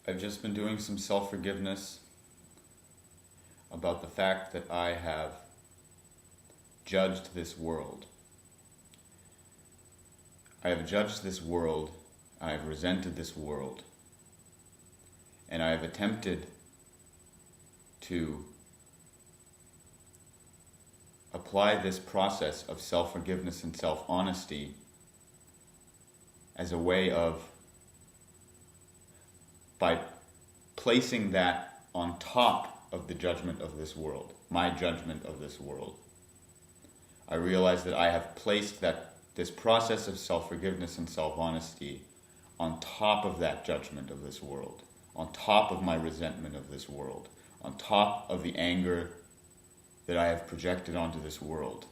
I've just been doing some self-forgiveness about the fact that I have judged this world. I have judged this world, I have resented this world, and I have attempted to apply this process of self-forgiveness and self-honesty as a way of, by placing that on top of the judgment of this world, my judgment of this world. I realize that I have placed this process of self-forgiveness and self-honesty on top of that judgment of this world, on top of my resentment of this world, on top of the anger that I have projected onto this world.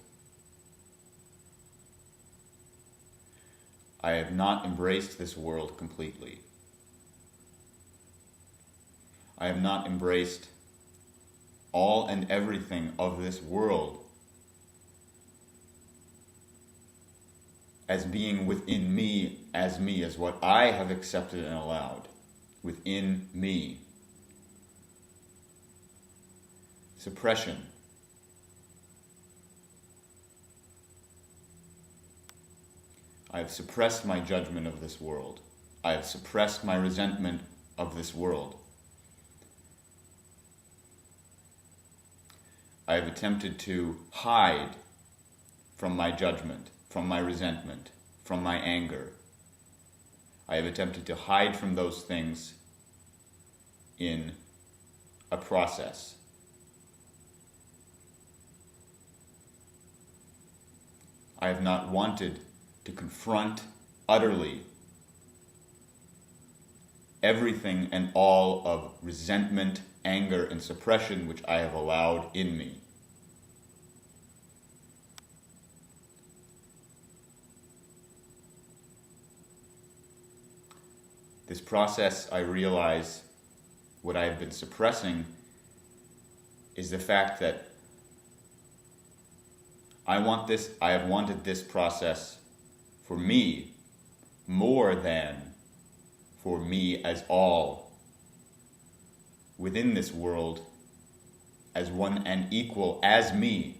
I have not embraced this world completely. I have not embraced all and everything of this world as being within me, as what I have accepted and allowed within me. Suppression. I have suppressed my judgment of this world. I have suppressed my resentment of this world. I have attempted to hide from my judgment, from my resentment, from my anger. I have attempted to hide from those things in a process. I have not wanted to confront utterly everything and all of resentment, anger, and suppression which I have allowed in me. This process, I realize, what I have been suppressing is the fact that I have wanted this process for me more than for me as all within this world, as one and equal as me.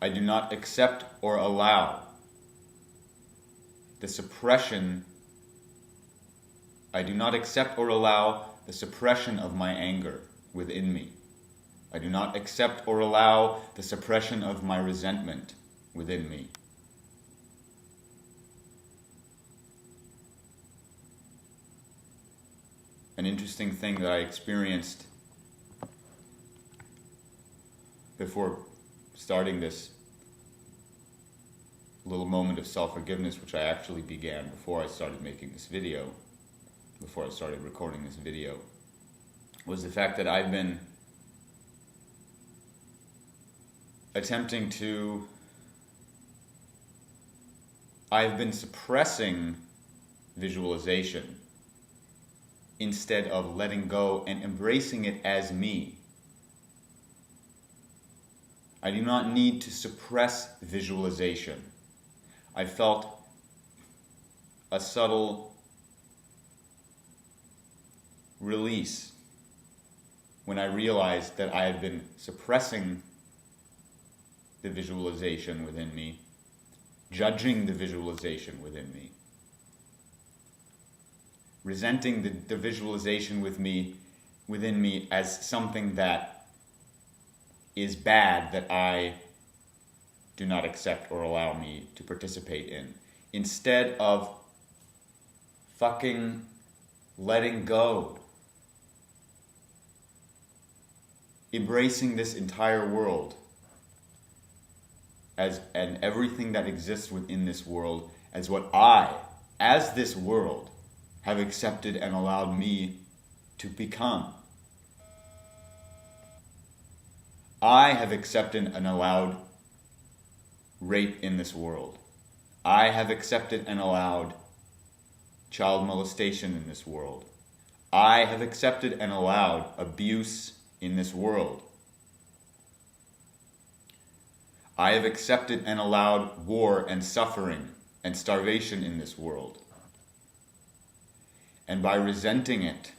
I do not accept or allow the suppression. I do not accept or allow the suppression of my anger within me. I do not accept or allow the suppression of my resentment within me. An interesting thing that I experienced before starting this little moment of self-forgiveness, which I actually began before I started making this video, before I started recording this video, was the fact that I've been suppressing visualization instead of letting go and embracing it as me. I do not need to suppress visualization. I felt a subtle release when I realized that I had been suppressing the visualization within me, judging the visualization within me, resenting the visualization within me as something that is bad, that I do not accept or allow me to participate in, instead of fucking letting go, embracing this entire world and everything that exists within this world as what I, as this world, have accepted and allowed me to become. I have accepted and allowed rape in this world. I have accepted and allowed child molestation in this world. I have accepted and allowed abuse in this world. I have accepted and allowed war and suffering and starvation in this world. And by resenting it,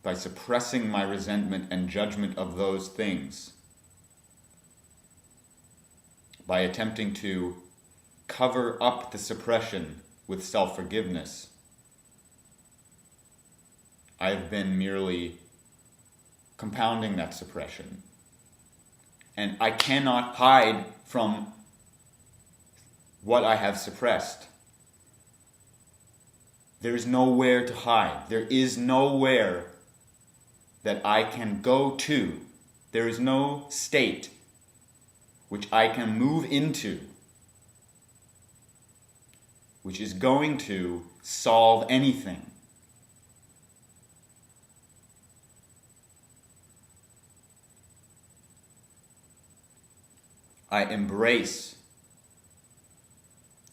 by suppressing my resentment and judgment of those things, by attempting to cover up the suppression with self-forgiveness, I've been merely compounding that suppression. And I cannot hide from what I have suppressed. There is nowhere to hide. There is nowhere that I can go to. There is no state which I can move into which is going to solve anything. I embrace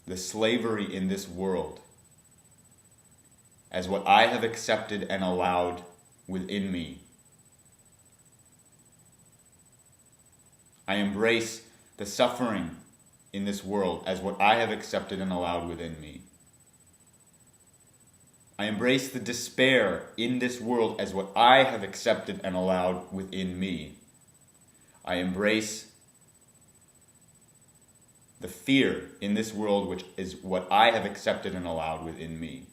the slavery in this world as what I have accepted and allowed within me. I embrace the suffering in this world as what I have accepted and allowed within me. I embrace the despair in this world as what I have accepted and allowed within me. I embrace the fear in this world, which is what I have accepted and allowed within me.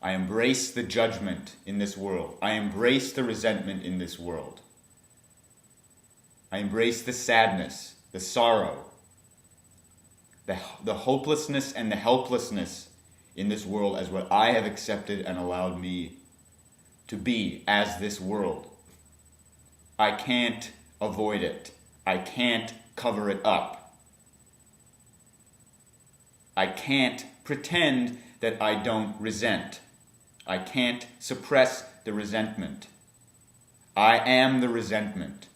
I embrace the judgment in this world. I embrace the resentment in this world. I embrace the sadness, the sorrow, the hopelessness and the helplessness in this world as what I have accepted and allowed me to be as this world. I can't avoid it. I can't cover it up. I can't pretend that I don't resent. I can't suppress the resentment. I am the resentment.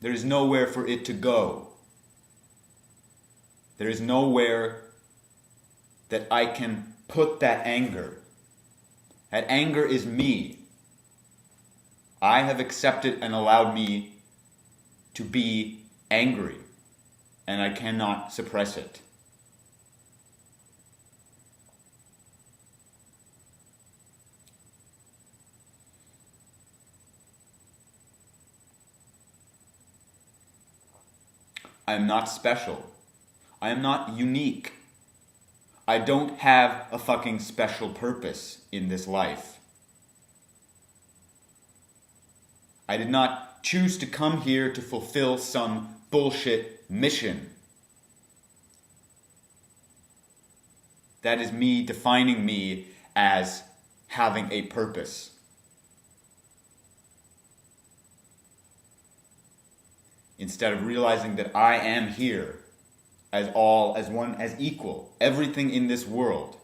There is nowhere for it to go. There is nowhere that I can put that anger. That anger is me. I have accepted and allowed me to be angry, and I cannot suppress it. I am not special. I am not unique. I don't have a fucking special purpose in this life. I did not choose to come here to fulfill some bullshit mission. That is me defining me as having a purpose. Instead of realizing that I am here as one, as equal, everything in this world.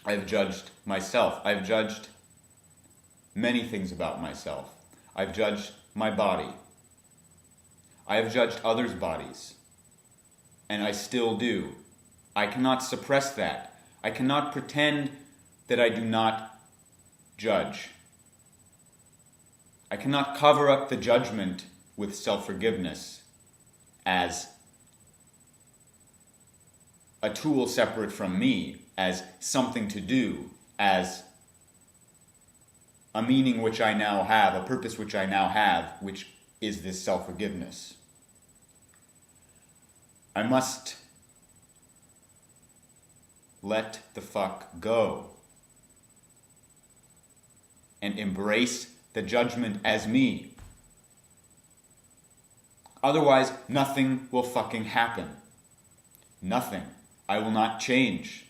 I've judged myself. I've judged many things about myself. I've judged my body. I have judged others' bodies. And I still do. I cannot suppress that. I cannot pretend that I do not judge. I cannot cover up the judgment with self-forgiveness as a tool separate from me, as something to do, as a meaning which I now have, a purpose which I now have, which is this self-forgiveness. I must let the fuck go and embrace the judgment as me. Otherwise, nothing will fucking happen. Nothing. I will not change.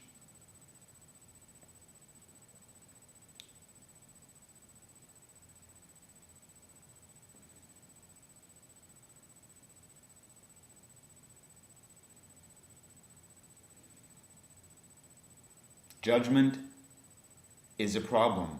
Judgment is a problem.